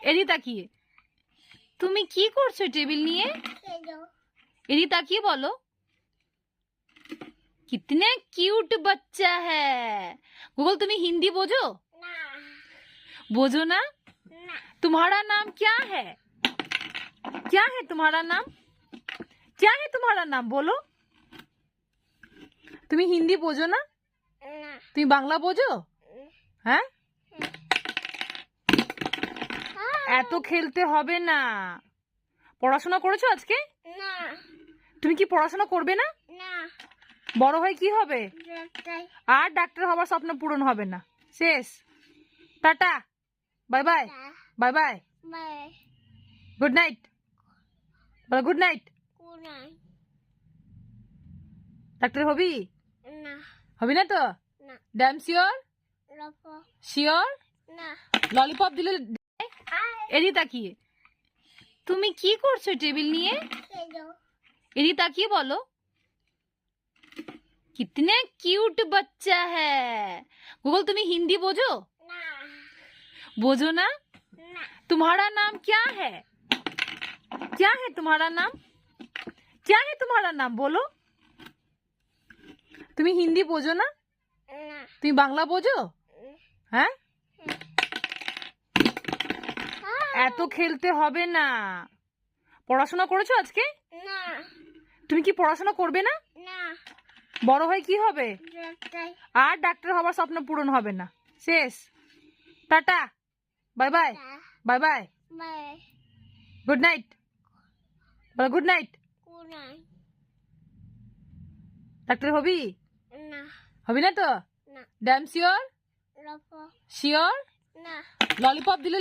এদিকে তাকিয়ে তুমি কি করছো টেবিল নিয়ে? এদিকে তাকিয়ে বলো। कितने क्यूट बच्चा है। गूगल तुम्हें हिंदी बोझो? बोझो ना? तुम्हारा नाम क्या है? क्या है तुम्हारा नाम? क्या है तुम्हारा नाम बोलो। तुम्हें हिंदी बोझो ना? तुम्हें बांग्ला बोझो? হ্যাঁ এত খেলতে হবে না। পড়াশোনা করেছো আজকে? না। তুমি কি পড়াশোনা করবে না? না। বড় হয়ে কি হবে? ডাক্তার। আর ডাক্তার হবার স্বপ্ন পূরণ হবে না। শেষ। Tata, bye bye, bye bye, bye. Good night, বলো গুড নাইট। কোনাই। ডাক্তার হবি? না। হবি না তো? না। Damn sure? লপো। শিওর? না। ললিপপ দিলে এদিকে তাকিয়ে তুমি কি করছো টেবিল নিয়ে? এদিকে তাকিয়ে বলো। कितने क्यूट बच्चा है। गूगल तुम्हें हिंदी बोझो? না। बोझो ना? না। तुम्हारा नाम क्या है? क्या है तुम्हारा नाम? क्या है तुम्हारा नाम बोलो। तुम्हें हिंदी बोझो ना? না। তুমি বাংলা বোঝো? হ্যাঁ এত খেলতে হবে না। পড়াশোনা করেছো আজকে? না। তুমি কি পড়াশোনা করবে না? না। বড় হয়ে কি হবে? ডাক্তার। আর ডাক্তার হবার স্বপ্ন পূরণ হবে না। শেষ। Tata, bye bye, bye bye, bye. Good night, বলো গুড নাইট। কোনাই। ডাক্তার হবি? না। হবি না তো? না। Damn sure? লপো। শিওর? না। ললিপপ দিলে